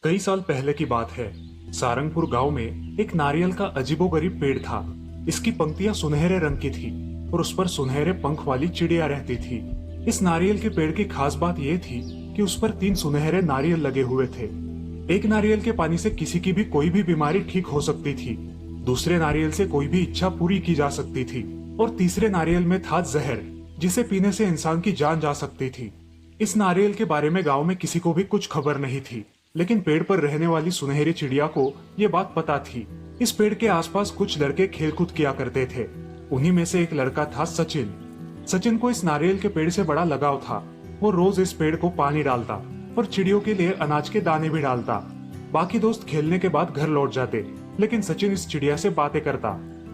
कई साल पहले की बात है। सारंगपुर गांव में एक नारियल का अजीबोगरीब पेड़ था। इसकी पंक्तियां सुनहरे रंग की थी और उस पर सुनहरे पंख वाली चिड़िया रहती थी। इस नारियल के पेड़ की खास बात यह थी कि उस पर 3 सुनहरे नारियल लगे हुए थे। एक नारियल के पानी से किसी की भी कोई भी बीमारी ठीक हो सकती थी, दूसरे नारियल से कोई भी इच्छा पूरी की जा सकती थी और तीसरे नारियल में था जहर, जिसे पीने से इंसान की जान जा सकती थी। इस नारियल के बारे में गांव में किसी को भी कुछ खबर नहीं थी, लेकिन पेड़ पर रहने वाली सुनहरी चिड़िया को ये बात पता थी। इस पेड़ के आसपास कुछ लड़के खेलकूद किया करते थे। उन्हीं में से एक लड़का था सचिन। सचिन को इस नारियल के पेड़ से बड़ा लगाव था। वो रोज इस पेड़ को पानी डालता और चिड़ियों के लिए अनाज के दाने भी डालता। बाकी दोस्त खेलने के बाद घर लौट जाते, लेकिन सचिन इस चिड़िया से बातें करता।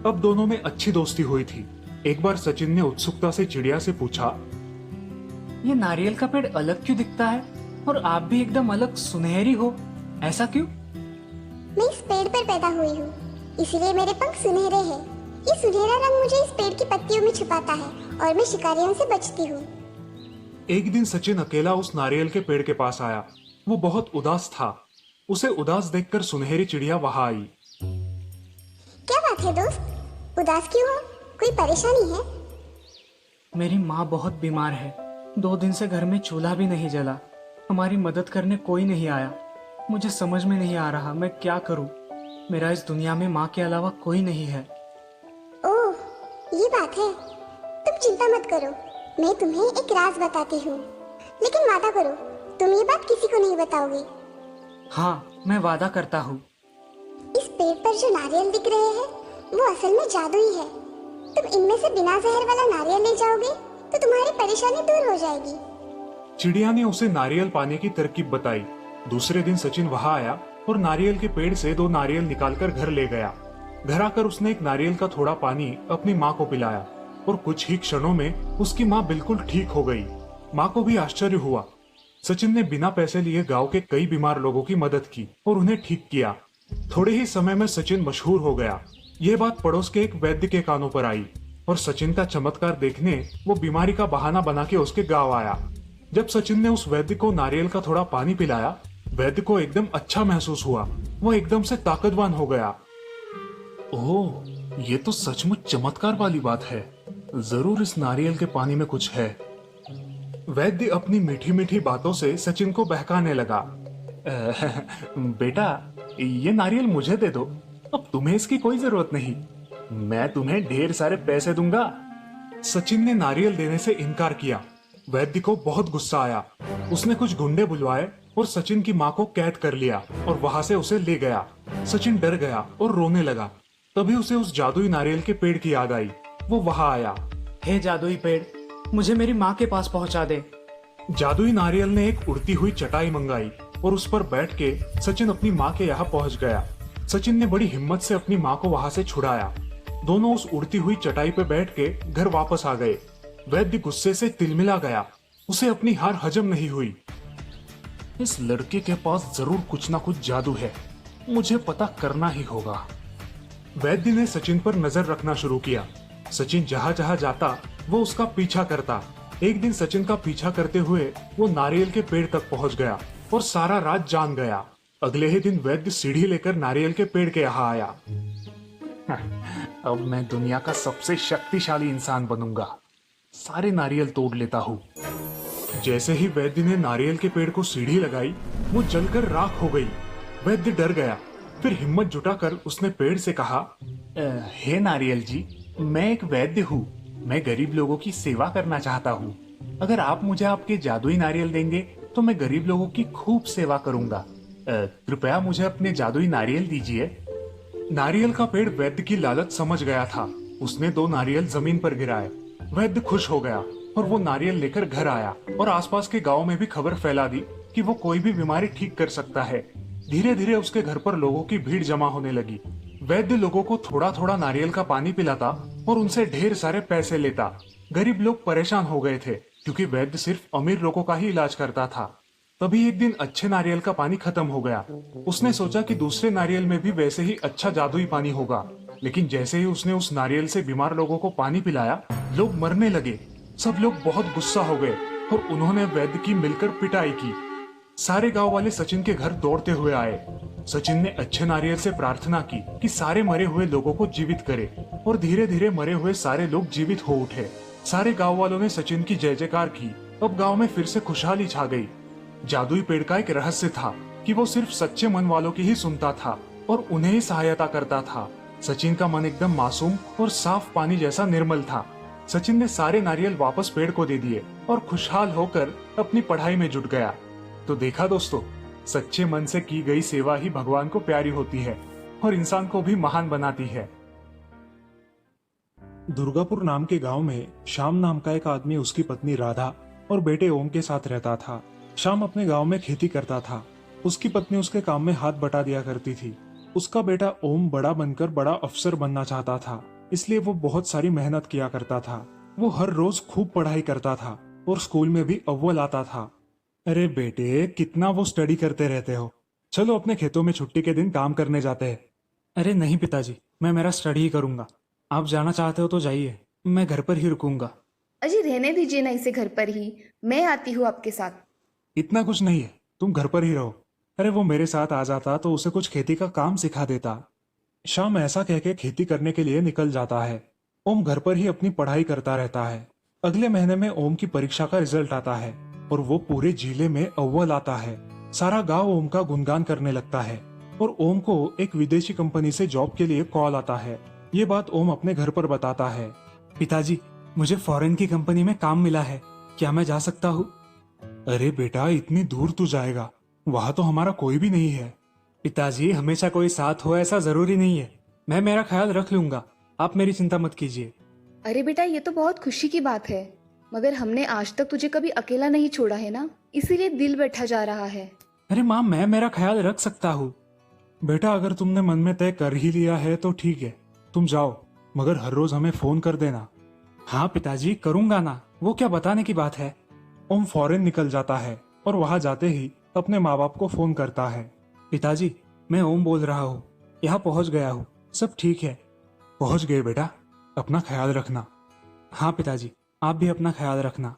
अब दोनों में अच्छी दोस्ती हुई थी। एक बार सचिन ने उत्सुकता से चिड़िया से पूछा, ये नारियल का पेड़ अलग क्यों दिखता है और आप भी एकदम अलग सुनहरी हो, ऐसा क्यों? मैं इस पेड़ पर पैदा हुई हूँ, इसलिए मेरे पंख सुनहरे हैं। ये सुनहरा रंग मुझे इस पेड़ की पत्तियों में छुपाता है और मैं शिकारियों से बचती हूँ। एक दिन सचिन अकेला उस नारियल के पेड़ के पास आया। वो बहुत उदास था। उसे उदास देखकर सुनहरी चिड़िया वहां आई। क्या बात है दोस्त, उदास क्यों हो? कोई परेशानी है? मेरी माँ बहुत बीमार है। 2 दिन से घर में चूल्हा भी नहीं जला। हमारी मदद करने कोई नहीं आया। मुझे समझ में नहीं आ रहा मैं क्या करूं। मेरा इस दुनिया में माँ के अलावा कोई नहीं है। ओह, ये बात है। तुम चिंता मत करो, मैं तुम्हें एक राज बताती हूँ, लेकिन वादा करो तुम ये बात किसी को नहीं बताओगे। हाँ, मैं वादा करता हूँ। इस पेड़ पर जो नारियल दिख रहे हैं वो असल में जादुई है। तुम इनमें से बिना जहर वाला नारियल ले जाओगे तो तुम्हारी परेशानी दूर हो जाएगी। चिड़िया ने उसे नारियल पाने की तरकीब बताई। दूसरे दिन सचिन वहां आया और नारियल के पेड़ से 2 नारियल निकालकर घर ले गया। घर आकर उसने एक नारियल का थोड़ा पानी अपनी माँ को पिलाया और कुछ ही क्षणों में उसकी माँ बिल्कुल ठीक हो गई। माँ को भी आश्चर्य हुआ। सचिन ने बिना पैसे लिए गांव के कई बीमार लोगों की मदद की और उन्हें ठीक किया। थोड़े ही समय में सचिन मशहूर हो गया। ये बात पड़ोस के एक वैद्य के कानों पर आई और सचिन का चमत्कार देखने वो बीमारी का बहाना बना के उसके गांव आया। जब सचिन ने उस वैद्य को नारियल का थोड़ा पानी पिलाया, वैद्य को एकदम अच्छा महसूस हुआ। वो एकदम से ताकतवान हो गया। ओह, ये तो सचमुच चमत्कार वाली बात है। जरूर इस नारियल के पानी में कुछ है। वैद्य अपनी मीठी मीठी बातों से सचिन को बहकाने लगा। बेटा, ये नारियल मुझे दे दो, अब तुम्हें इसकी कोई जरूरत नहीं। मैं तुम्हें ढेर सारे पैसे दूंगा। सचिन ने नारियल देने से इनकार किया। वैद्य को बहुत गुस्सा आया। उसने कुछ गुंडे बुलवाए और सचिन की माँ को कैद कर लिया और वहां से उसे ले गया। सचिन डर गया और रोने लगा। तभी उसे उस जादुई नारियल के पेड़ की याद आई। वो वहां आया। हे जादुई पेड़, मुझे मेरी माँ के पास पहुँचा दे। जादुई नारियल ने एक उड़ती हुई चटाई मंगाई और उस पर बैठ के सचिन अपनी माँ के यहाँ पहुँच गया। सचिन ने बड़ी हिम्मत से अपनी माँ को वहां से छुड़ाया। दोनों उस उड़ती हुई चटाई पे बैठ के घर वापस आ गए। वैद्य गुस्से से तिलमिला गया। उसे अपनी हार हजम नहीं हुई। इस लड़के के पास जरूर कुछ ना कुछ जादू है, मुझे पता करना ही होगा। वैद्य ने सचिन पर नजर रखना शुरू किया। सचिन जहां जहां जाता वो उसका पीछा करता। एक दिन सचिन का पीछा करते हुए वो नारियल के पेड़ तक पहुंच गया और सारा राज जान गया। अगले ही दिन वैद्य सीढ़ी लेकर नारियल के पेड़ के यहाँ आया। अब मैं दुनिया का सबसे शक्तिशाली इंसान बनूंगा। सारे नारियल तोड़ लेता हूँ। जैसे ही वैद्य ने नारियल के पेड़ को सीढ़ी लगाई, वो जलकर राख हो गई। वैद्य डर गया। फिर हिम्मत जुटाकर उसने पेड़ से कहा, हे नारियल जी, मैं एक वैद्य हूँ। मैं गरीब लोगों की सेवा करना चाहता हूँ। अगर आप मुझे आपके जादुई नारियल देंगे तो मैं गरीब लोगों की खूब सेवा करूंगा। कृपया मुझे अपने जादुई नारियल दीजिए। नारियल का पेड़ वैद्य की लालच समझ गया था। उसने 2 नारियल जमीन पर गिराए। वैद्य खुश हो गया और वो नारियल लेकर घर आया और आसपास के गांव में भी खबर फैला दी कि वो कोई भी बीमारी ठीक कर सकता है। धीरे धीरे उसके घर पर लोगों की भीड़ जमा होने लगी। वैद्य लोगों को थोड़ा थोड़ा नारियल का पानी पिलाता और उनसे ढेर सारे पैसे लेता। गरीब लोग परेशान हो गए थे क्योंकि वैद्य सिर्फ अमीर लोगों का ही इलाज करता था। तभी एक दिन अच्छे नारियल का पानी खत्म हो गया। उसने सोचा कि दूसरे नारियल में भी वैसे ही अच्छा जादुई पानी होगा, लेकिन जैसे ही उसने उस नारियल से बीमार लोगों को पानी पिलाया, लोग मरने लगे। सब लोग बहुत गुस्सा हो गए और उन्होंने वैद्य की मिलकर पिटाई की। सारे गांव वाले सचिन के घर दौड़ते हुए आए। सचिन ने अच्छे नारियल से प्रार्थना की कि सारे मरे हुए लोगों को जीवित करे, और धीरे धीरे मरे हुए सारे लोग जीवित हो उठे। सारे गांव वालों ने सचिन की जय जयकार की। अब गांव में फिर से खुशहाली छा गई। जादुई पेड़ का एक रहस्य था कि वो सिर्फ सच्चे मन वालों की ही सुनता था और उन्हें ही सहायता करता था। सचिन का मन एकदम मासूम और साफ पानी जैसा निर्मल था। सचिन ने सारे नारियल वापस पेड़ को दे दिए और खुशहाल होकर अपनी पढ़ाई में जुट गया। तो देखा दोस्तों, सच्चे मन से की गई सेवा ही भगवान को प्यारी होती है और इंसान को भी महान बनाती है। दुर्गापुर नाम के गांव में श्याम नाम का एक आदमी, उसकी पत्नी राधा और बेटे ओम के साथ रहता था। श्याम अपने गांव में खेती करता था। उसकी पत्नी उसके काम में हाथ बटा दिया करती थी। उसका बेटा ओम बड़ा बनकर बड़ा अफसर बनना चाहता था, इसलिए वो बहुत सारी मेहनत किया करता था। वो हर रोज खूब पढ़ाई करता था और स्कूल में भी अव्वल आता था। अरे बेटे, कितना वो स्टडी करते रहते हो, चलो अपने खेतों में छुट्टी के दिन काम करने जाते हैं। अरे नहीं पिताजी, मैं मेरा स्टडी ही करूंगा। आप जाना चाहते हो तो जाइए, मैं घर पर ही रुकूंगा। अजी रहने दीजिए ना इसे घर पर ही, मैं आती हूँ आपके साथ। इतना कुछ नहीं है, तुम घर पर ही रहो। अरे वो मेरे साथ आ जाता तो उसे कुछ खेती का काम सिखा देता। शाम ऐसा कह के खेती करने के लिए निकल जाता है। ओम घर पर ही अपनी पढ़ाई करता रहता है। अगले महीने में ओम की परीक्षा का रिजल्ट आता है और वो पूरे जिले में अव्वल आता है। सारा गांव ओम का गुणगान करने लगता है और ओम को एक विदेशी कंपनी से जॉब के लिए कॉल आता है। ये बात ओम अपने घर पर बताता है। पिताजी, मुझे फॉरेन की कंपनी में काम मिला है, क्या मैं जा सकता हूँ? अरे बेटा, इतनी दूर तू जाएगा, वहां तो हमारा कोई भी नहीं है। पिताजी, हमेशा कोई साथ हो ऐसा जरूरी नहीं है। मैं मेरा ख्याल रख लूंगा, आप मेरी चिंता मत कीजिए। अरे बेटा, ये तो बहुत खुशी की बात है, मगर हमने आज तक तुझे कभी अकेला नहीं छोड़ा है ना, इसीलिए दिल बैठा जा रहा है। अरे माँ, मैं मेरा ख्याल रख सकता हूँ। बेटा, अगर तुमने मन में तय कर ही लिया है तो ठीक है, तुम जाओ, मगर हर रोज हमें फोन कर देना। हाँ पिताजी, करूंगा ना, वो क्या बताने की बात है। ओम फॉरेन निकल जाता है और वहां जाते ही अपने माँ बाप को फोन करता है। पिताजी, मैं ओम बोल रहा हूँ, यहाँ पहुँच गया हूँ, सब ठीक है। पहुंच गए बेटा, अपना ख्याल रखना। हाँ पिताजी, आप भी अपना ख्याल रखना।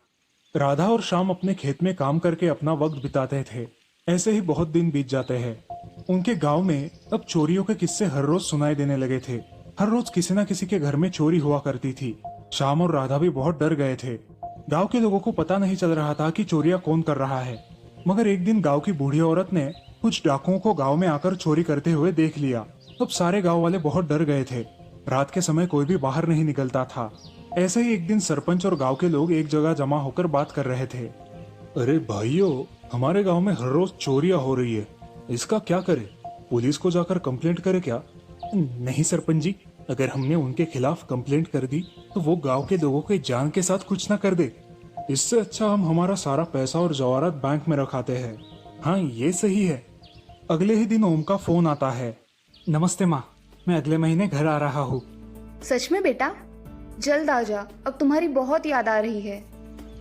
राधा और श्याम अपने खेत में काम करके अपना वक्त बिताते थे। ऐसे ही बहुत दिन बीत जाते हैं। उनके गांव में अब चोरियों के किस्से हर रोज सुनाई देने लगे थे। हर रोज किसी न किसी के घर में चोरी हुआ करती थी। श्याम और राधा भी बहुत डर गए थे। गांव के लोगों को पता नहीं चल रहा था कि चोरियां कौन कर रहा है। मगर एक दिन गांव की बूढ़ी औरत ने कुछ डाकुओं को गांव में आकर चोरी करते हुए देख लिया। अब सारे गांव वाले बहुत डर गए थे। रात के समय कोई भी बाहर नहीं निकलता था। ऐसे ही एक दिन सरपंच और गांव के लोग एक जगह जमा होकर बात कर रहे थे। अरे भाइयों, हमारे गांव में हर रोज चोरियां हो रही है, इसका क्या करे? पुलिस को जाकर कंप्लेंट करे क्या? नहीं सरपंच जी, अगर हमने उनके खिलाफ कंप्लेंट कर दी तो वो गांव के लोगों के जान के साथ कुछ ना कर दे। इससे अच्छा हम हमारा सारा पैसा और जवाहरात बैंक में रखाते हैं। हाँ, ये सही है। अगले ही दिन ओम का फोन आता है। नमस्ते माँ, मैं अगले महीने घर आ रहा हूँ। सच में बेटा? जल्द आ जा, अब तुम्हारी बहुत याद आ रही है।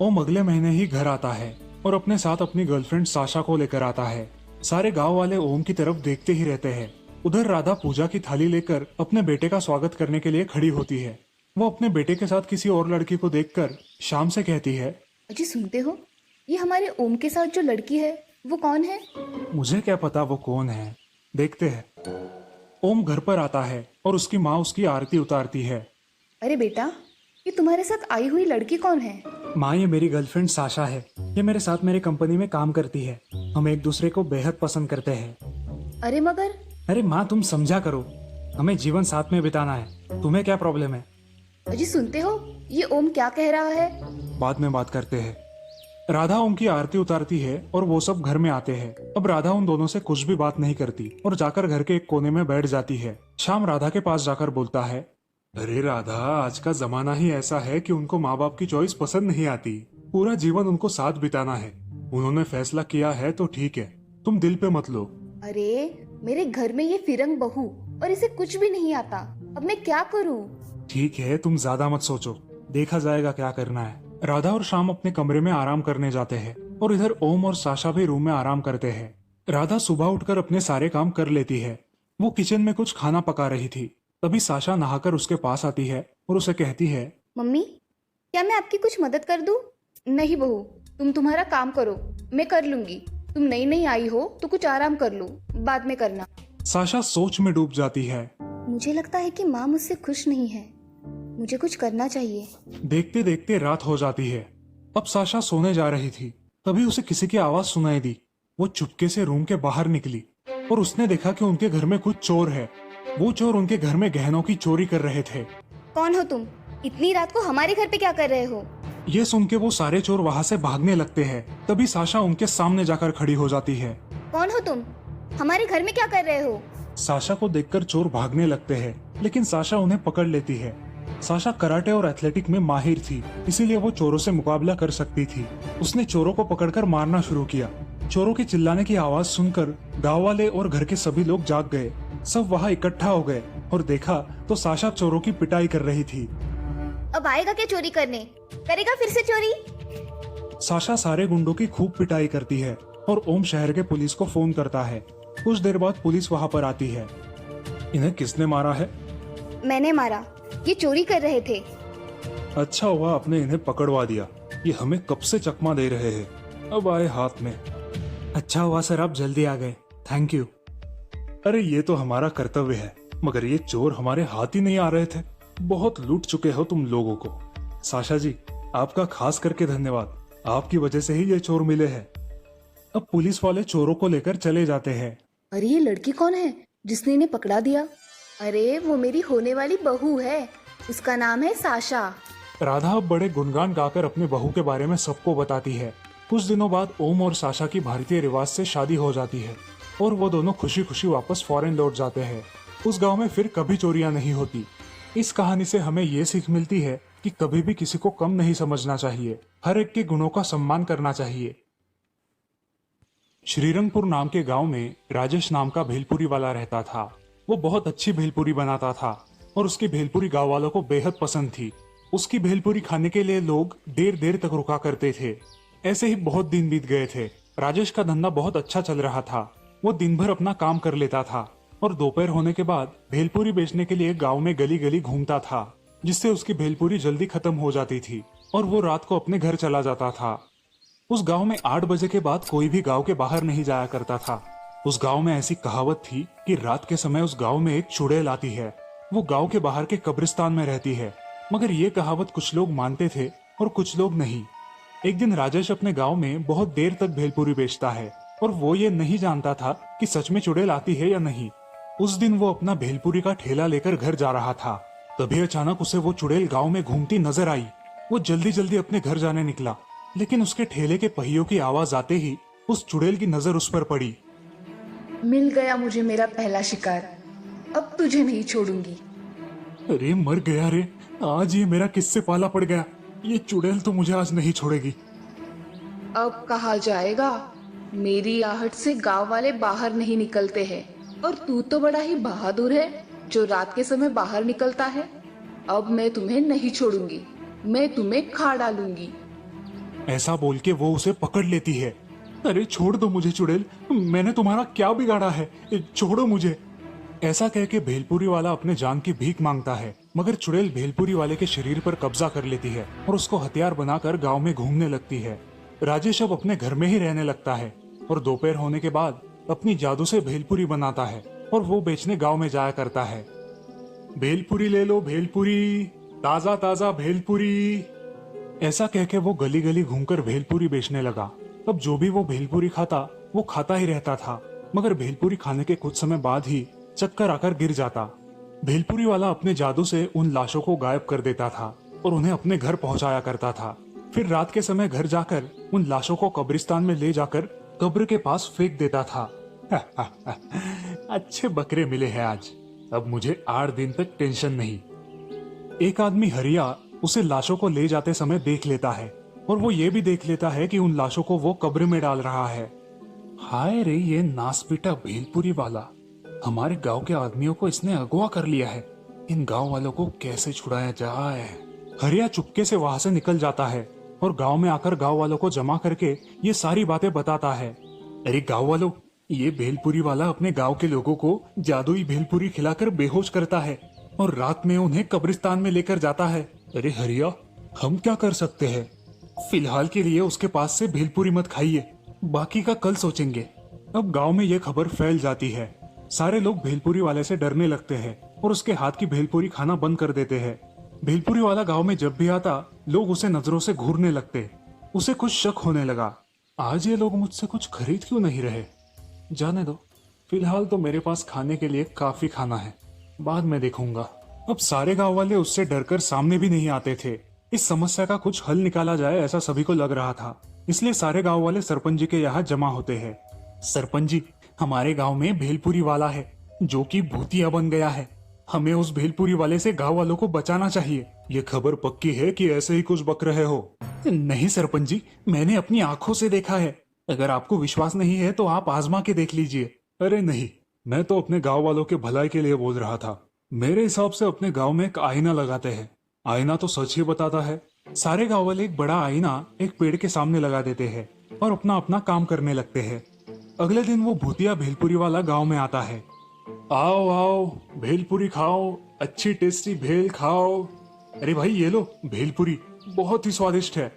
ओम अगले महीने ही घर आता है और अपने साथ अपनी गर्लफ्रेंड साशा को लेकर आता है। सारे गांव वाले ओम की तरफ देखते ही रहते हैं। उधर राधा पूजा की थाली लेकर अपने बेटे का स्वागत करने के लिए खड़ी होती है। वो अपने बेटे के साथ किसी और लड़की को देखकर श्याम से कहती है, अजी सुनते हो, ये हमारे ओम के साथ जो लड़की है वो कौन है? मुझे क्या पता वो कौन है, देखते हैं। ओम घर पर आता है और उसकी माँ उसकी आरती उतारती है। अरे बेटा, ये तुम्हारे साथ आई हुई लड़की कौन है? माँ, ये मेरी गर्लफ्रेंड साशा है। ये मेरे साथ मेरी कंपनी में काम करती है। हम एक दूसरे को बेहद पसंद करते हैं। अरे मगर? अरे माँ, तुम समझा करो, हमें जीवन साथ में बिताना है। तुम्हें क्या प्रॉब्लम है? अजी सुनते हो, ये ओम क्या कह रहा है? बाद में बात करते हैं। राधा ओम की आरती उतारती है और वो सब घर में आते हैं। अब राधा उन दोनों से कुछ भी बात नहीं करती और जाकर घर के एक कोने में बैठ जाती है। श्याम राधा के पास जाकर बोलता है, अरे राधा, आज का जमाना ही ऐसा है कि उनको माँ बाप की चॉइस पसंद नहीं आती। पूरा जीवन उनको साथ बिताना है। उन्होंने फैसला किया है तो ठीक है, तुम दिल पे मत लो। अरे मेरे घर में ये फिरंग बहू और इसे कुछ भी नहीं आता, अब मैं क्या करूं? ठीक है, तुम ज्यादा मत सोचो, देखा जाएगा क्या करना है। राधा और श्याम अपने कमरे में आराम करने जाते हैं और इधर ओम और साशा भी रूम में आराम करते हैं। राधा सुबह उठकर अपने सारे काम कर लेती है। वो किचन में कुछ खाना पका रही थी। तभी साशा नहाकर उसके पास आती है और उसे कहती है, मम्मी, क्या मैं आपकी कुछ मदद कर दूं? नहीं बहू, तुम तुम्हारा काम करो, मैं कर लूंगी। तुम नई नई आई हो तो कुछ आराम कर लो, बाद में करना। साशा सोच में डूब जाती है। मुझे लगता है कि माँ मुझसे खुश नहीं है, मुझे कुछ करना चाहिए। देखते देखते रात हो जाती है। अब साशा सोने जा रही थी, तभी उसे किसी की आवाज सुनाई दी। वो चुपके से रूम के बाहर निकली और उसने देखा कि उनके घर में कुछ चोर है। वो चोर उनके घर में गहनों की चोरी कर रहे थे। कौन हो तुम? इतनी रात को हमारे घर पे क्या कर रहे हो? ये सुन के वो सारे चोर वहाँ से भागने लगते हैं। तभी साशा उनके सामने जाकर खड़ी हो जाती है। कौन हो तुम? हमारे घर में क्या कर रहे हो? साशा को देखकर चोर भागने लगते हैं, लेकिन साशा उन्हें पकड़ लेती है। साशा कराटे और एथलेटिक में माहिर थी, इसीलिए वो चोरों से मुकाबला कर सकती थी। उसने चोरों को पकड़कर मारना शुरू किया। चोरों के चिल्लाने की आवाज सुनकर गांव वाले और घर के सभी लोग जाग गए। सब वहाँ इकट्ठा हो गए और देखा तो साशा चोरों की पिटाई कर रही थी। अब आएगा क्या चोरी करने? करेगा फिर से चोरी? साशा सारे गुंडों की खूब पिटाई करती है और ओम शहर के पुलिस को फोन करता है। कुछ देर बाद पुलिस वहाँ पर आती है। इन्हें किसने मारा है? मैंने मारा, ये चोरी कर रहे थे। अच्छा हुआ आपने इन्हें पकड़वा दिया, ये हमें कब से चकमा दे रहे हैं, अब आए हाथ में। अच्छा हुआ सर, आप जल्दी आ गए, थैंक यू। अरे ये तो हमारा कर्तव्य है, मगर ये चोर हमारे हाथ ही नहीं आ रहे थे। बहुत लूट चुके हो तुम लोगों को। साशा जी, आपका खास करके धन्यवाद, आपकी वजह से ही ये चोर मिले हैं। अब पुलिस वाले चोरों को लेकर चले जाते हैं। अरे ये लड़की कौन है जिसने इन्हें पकड़ा दिया? अरे वो मेरी होने वाली बहू है, उसका नाम है साशा। राधा अब बड़े गुणगान गाकर अपने बहू के बारे में सबको बताती है। कुछ दिनों बाद ओम और साशा की भारतीय रिवाज से शादी हो जाती है और वो दोनों खुशी खुशी वापस फॉरेन लौट जाते हैं। उस गांव में फिर कभी चोरियां नहीं होती। इस कहानी से हमें ये सीख मिलती है कि कभी भी किसी को कम नहीं समझना चाहिए, हर एक के गुणों का सम्मान करना चाहिए। श्रीरंगपुर नाम के गांव में राजेश नाम का भेलपुरी वाला रहता था। वो बहुत अच्छी भेलपुरी बनाता था और उसकी भेलपुरी गांव वालों को बेहद पसंद थी। उसकी भेलपुरी खाने के लिए लोग देर देर तक रुका करते थे। ऐसे ही बहुत दिन बीत गए थे। राजेश का धंधा बहुत अच्छा चल रहा था। वो दिन भर अपना काम कर लेता था और दोपहर होने के बाद भेलपुरी बेचने के लिए गांव में गली गली घूमता था, जिससे उसकी भेलपुरी जल्दी खत्म हो जाती थी और वो रात को अपने घर चला जाता था। उस गांव में 8 बजे के बाद कोई भी गांव के बाहर नहीं जाया करता था। उस गांव में ऐसी कहावत थी कि रात के समय उस गांव में एक चुड़ैल आती है। वो गांव के बाहर के कब्रिस्तान में रहती है, मगर ये कहावत कुछ लोग मानते थे और कुछ लोग नहीं। एक दिन राजेश अपने गांव में बहुत देर तक भेलपुरी बेचता है और वो ये नहीं जानता था कि सच में चुड़ैल आती है या नहीं। उस दिन वो अपना भेलपुरी का ठेला लेकर घर जा रहा था। तभी अचानक उसे वो चुड़ैल गांव में घूमती नजर आई। वो जल्दी जल्दी अपने घर जाने निकला, लेकिन उसके ठेले के पहियों की आवाज आते ही उस चुड़ैल की नजर उस पर पड़ी। मिल गया मुझे मेरा पहला शिकार, अब तुझे नहीं छोड़ूंगी। अरे मर गया रे, आज ये मेरा किससे पाला पड़ गया। ये चुड़ैल तो मुझे आज नहीं छोड़ेगी। अब कहा जाएगा, मेरी आहट से गांव वाले बाहर नहीं निकलते हैं और तू तो बड़ा ही बहादुर है जो रात के समय बाहर निकलता है। अब मैं तुम्हें नहीं छोड़ूंगी, मैं तुम्हें खा डालूंगी। ऐसा बोल के वो उसे पकड़ लेती है। अरे छोड़ दो मुझे चुड़ैल, मैंने तुम्हारा क्या बिगाड़ा है, छोड़ो मुझे। ऐसा कह के भेलपुरी वाला अपने जान की भीख मांगता है, मगर चुड़ैल भेलपुरी वाले के शरीर पर कब्जा कर लेती है और उसको हथियार बनाकर गांव में घूमने लगती है। राजेश अब अपने घर में ही रहने लगता है और दोपहर होने के बाद अपनी जादू से भेलपुरी बनाता है और वो बेचने गांव में जाया करता है। भेलपुरी ले लो भेलपुरी, ताजा ताजा भेलपुरी। ऐसा कह के वो गली गली घूमकर भेलपुरी बेचने लगा। अब जो भी वो भेलपुरी खाता वो खाता ही रहता था, मगर भेलपुरी खाने के कुछ समय बाद ही चक्कर आकर गिर जाता। भेलपुरी वाला अपने जादू से उन लाशों को गायब कर देता था और उन्हें अपने घर पहुंचाया करता था। फिर रात के समय घर जाकर उन लाशों को कब्रिस्तान में ले जाकर कब्र के पास फेंक देता था। अच्छे बकरे मिले हैं आज, अब मुझे 8 दिन तक टेंशन नहीं। एक आदमी हरिया उसे लाशों को ले जाते समय देख लेता है और वो ये भी देख लेता है कि उन लाशों को वो कब्र में डाल रहा है। हाय रे, ये नासपीटा भेलपुरी वाला, हमारे गांव के आदमियों को इसने अगवा कर लिया है। इन गांव वालों को कैसे छुड़ाया जाए। हरिया चुपके से वहां से निकल जाता है और गांव में आकर गांव वालों को जमा करके ये सारी बातें बताता है। अरे गांव वालों, ये भेलपुरी वाला अपने गांव के लोगों को जादुई भेलपुरी खिलाकर बेहोश करता है और रात में उन्हें कब्रिस्तान में लेकर जाता है। अरे हरिया, हम क्या कर सकते हैं? फिलहाल के लिए उसके पास से भेलपुरी मत खाइए, बाकी का कल सोचेंगे। अब गांव में ये खबर फैल जाती है। सारे लोग भेलपुरी वाले से डरने लगते हैं और उसके हाथ की भेलपुरी खाना बंद कर देते हैं। भेलपुरी वाला गांव में जब भी आता, लोग उसे नजरों से घूरने लगते। उसे कुछ शक होने लगा, आज ये लोग मुझसे कुछ खरीद क्यों नहीं रहे। जाने दो, फिलहाल तो मेरे पास खाने के लिए काफी खाना है, बाद में देखूंगा। अब सारे गांव वाले उससे डरकर सामने भी नहीं आते थे। इस समस्या का कुछ हल निकाला जाए ऐसा सभी को लग रहा था, इसलिए सारे गांव वाले सरपंच जी के यहाँ जमा होते हैं। सरपंच जी, हमारे गांव में भेलपुरी वाला है जो कि भूतिया बन गया है। हमें उस भेलपुरी वाले से गांव वालों को बचाना चाहिए। ये खबर पक्की है कि ऐसे ही कुछ बक रहे हो? नहीं सरपंच जी, मैंने अपनी आंखों से देखा है। अगर आपको विश्वास नहीं है तो आप आजमा के देख लीजिए। अरे नहीं, मैं तो अपने गांव वालों के भलाई के लिए बोल रहा था। मेरे हिसाब से अपने गांव में एक आईना लगाते हैं। आईना तो सच ही बताता है। सारे गांव वाले एक बड़ा आईना एक पेड़ के सामने लगा देते हैं और अपना अपना काम करने लगते हैं। अगले दिन वो भूतिया भेलपुरी वाला गांव में आता है। आओ आओ, भेलपुरी खाओ, अच्छी टेस्टी भेल खाओ। अरे भाई ये लो भेलपुरी, बहुत ही स्वादिष्ट है।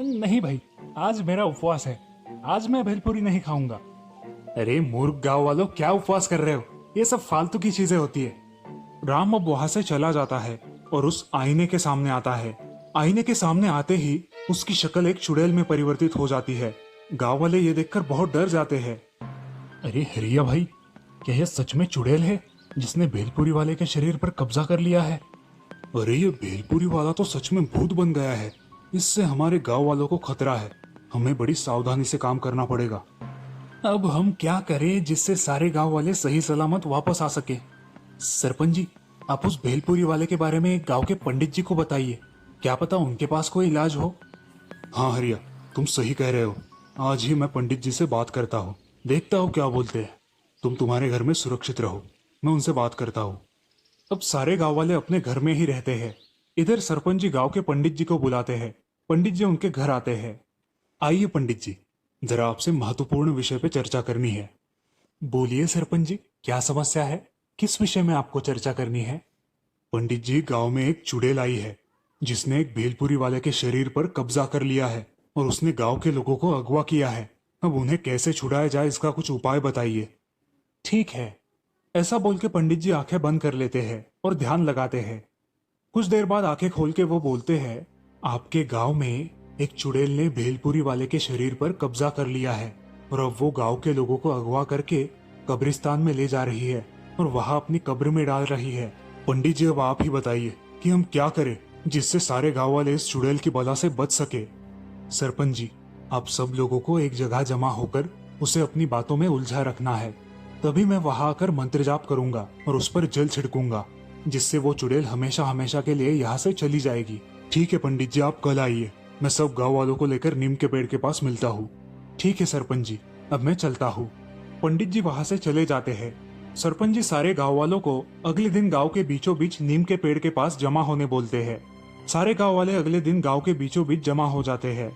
नहीं भाई, आज मेरा उपवास है, आज मैं भेलपुरी नहीं खाऊंगा। अरे मूर्ख गांव वालों, क्या उपवास कर रहे हो? ये सब फालतू की चीजें होती है। राम अब वहां से चला जाता है और उस आईने के सामने आता है। आईने के सामने आते ही उसकी शक्ल एक चुड़ैल में परिवर्तित हो जाती है। गांव वाले ये देखकर बहुत डर जाते हैं। अरे हरिया भाई, क्या यह सच में चुड़ैल है जिसने भेलपुरी वाले के शरीर पर कब्जा कर लिया है? अरे ये भेलपुरी वाला तो सच में भूत बन गया है। इससे हमारे गांव वालों को खतरा है। हमें बड़ी सावधानी से काम करना पड़ेगा। अब हम क्या करें जिससे सारे गांव वाले सही सलामत वापस आ सके? सरपंच जी, आप उस भेलपुरी वाले के बारे में गांव के पंडित जी को बताइए, क्या पता उनके पास कोई इलाज हो। हाँ हरिया, तुम सही कह रहे हो। आज ही मैं पंडित जी से बात करता हूँ, देखता हूँ क्या बोलते हैं। तुम तुम्हारे घर में सुरक्षित रहो, मैं उनसे बात करता हूँ। अब सारे गांव वाले अपने घर में ही रहते हैं। इधर सरपंच जी गांव के पंडित जी को बुलाते हैं। पंडित जी उनके घर आते हैं। आइए पंडित जी, जरा आपसे महत्वपूर्ण विषय पे चर्चा करनी है। बोलिए सरपंच जी, क्या समस्या है? किस विषय में आपको चर्चा करनी है? पंडित जी, गांव में एक चुड़ैल आई है जिसने एक भेलपुरी वाले के शरीर पर कब्जा कर लिया है और उसने गांव के लोगों को अगवा किया है। अब उन्हें कैसे छुड़ाया जाए, इसका कुछ उपाय बताइए। ठीक है, ऐसा बोल के पंडित जी आंखें बंद कर लेते हैं और ध्यान लगाते हैं। कुछ देर बाद आंखें खोल के वो बोलते हैं, आपके गांव में एक चुड़ैल ने भेलपुरी वाले के शरीर पर कब्जा कर लिया है और अब वो गांव के लोगों को अगवा करके कब्रिस्तान में ले जा रही है और वहां अपनी कब्र में डाल रही है। पंडित जी, अब आप ही बताइए कि हम क्या करें जिससे सारे गांव वाले इस चुड़ैल की बला से बच सके। सरपंच जी, आप सब लोगों को एक जगह जमा होकर उसे अपनी बातों में उलझा रखना है। तभी मैं वहां आकर मंत्र जाप करूंगा और उस पर जल छिड़कूंगा, जिससे वो चुड़ैल हमेशा हमेशा के लिए यहाँ से चली जाएगी। ठीक है पंडित जी, आप कल आइए। मैं सब गांव वालों को लेकर नीम के पेड़ के पास मिलता हूँ। ठीक है सरपंच जी, अब मैं चलता हूँ। पंडित जी वहां से चले जाते हैं। सरपंच जी सारे गांव वालों को अगले दिन गांव के बीचों बीच नीम के पेड़ के पास जमा होने बोलते हैं। सारे गांव वाले अगले दिन गांव के बीचों बीच जमा हो जाते हैं।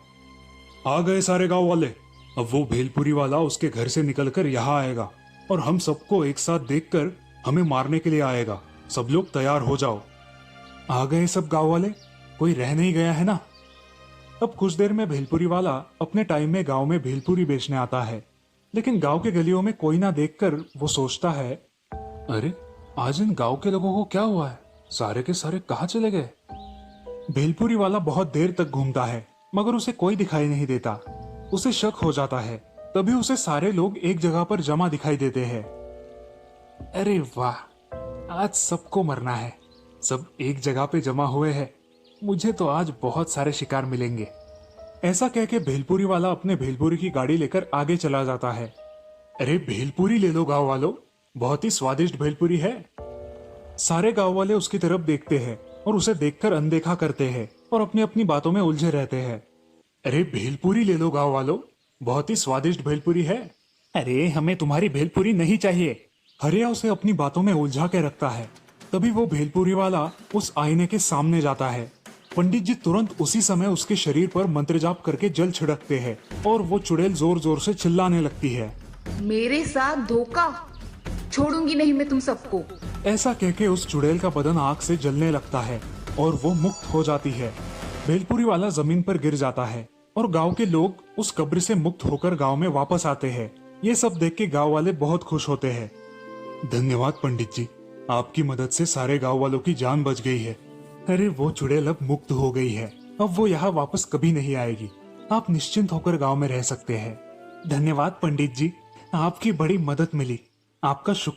आ गए सारे गांव वाले। अब वो भेलपुरी वाला उसके घर से निकलकर यहाँ आएगा और हम सबको एक साथ देखकर हमें मारने के लिए आएगा। सब लोग तैयार हो जाओ। आ गए सब गांव वाले, कोई रह नहीं गया है ना? अब कुछ देर में भेलपुरी वाला अपने टाइम में गांव में भेलपुरी बेचने आता है, लेकिन गांव के गलियों में कोई ना देखकर वो सोचता है, अरे आज इन गांव के लोगों को क्या हुआ है? सारे के सारे कहाँ चले गए? भेलपुरी वाला बहुत देर तक घूमता है मगर उसे कोई दिखाई नहीं देता। उसे शक हो जाता है। तभी उसे सारे लोग एक जगह पर जमा दिखाई देते हैं। अरे वाह, आज सबको मरना है। सब एक जगह पे जमा हुए हैं। मुझे तो आज बहुत सारे शिकार मिलेंगे। ऐसा कह के भेलपुरी वाला अपने भेलपुरी की गाड़ी लेकर आगे चला जाता है। अरे भेलपुरी ले लो गांव वालों, बहुत ही स्वादिष्ट भेलपुरी है। सारे गांव वाले उसकी तरफ देखते हैं और उसे देखकर अनदेखा करते हैं और अपनी अपनी बातों में उलझे रहते हैं। अरे भेलपुरी ले लो गांव वालों, बहुत ही स्वादिष्ट भेलपुरी है। अरे हमें तुम्हारी भेलपुरी नहीं चाहिए। हरिया उसे अपनी बातों में उलझा के रखता है। तभी वो भेलपुरी वाला उस आईने के सामने जाता है। पंडित जी तुरंत उसी समय उसके शरीर पर मंत्र जाप करके जल छिड़कते हैं और वो चुड़ैल जोर जोर से चिल्लाने लगती है, मेरे साथ धोखा, छोड़ूंगी नहीं मैं तुम सबको। ऐसा कहके उस चुड़ैल का बदन आग से जलने लगता है और वो मुक्त हो जाती है। भेलपुरी वाला जमीन पर गिर जाता है और गांव के लोग उस कब्र से मुक्त होकर गांव में वापस आते हैं। ये सब देख के गांव वाले बहुत खुश होते हैं। धन्यवाद पंडित जी, आपकी मदद से सारे गांव वालों की जान बच गई है। अरे वो चुड़ैल अब मुक्त हो गई है, अब वो यहाँ वापस कभी नहीं आएगी। आप निश्चिंत होकर गांव में रह सकते हैं। धन्यवाद पंडित जी, आपकी बड़ी मदद मिली। आपका शुक्र।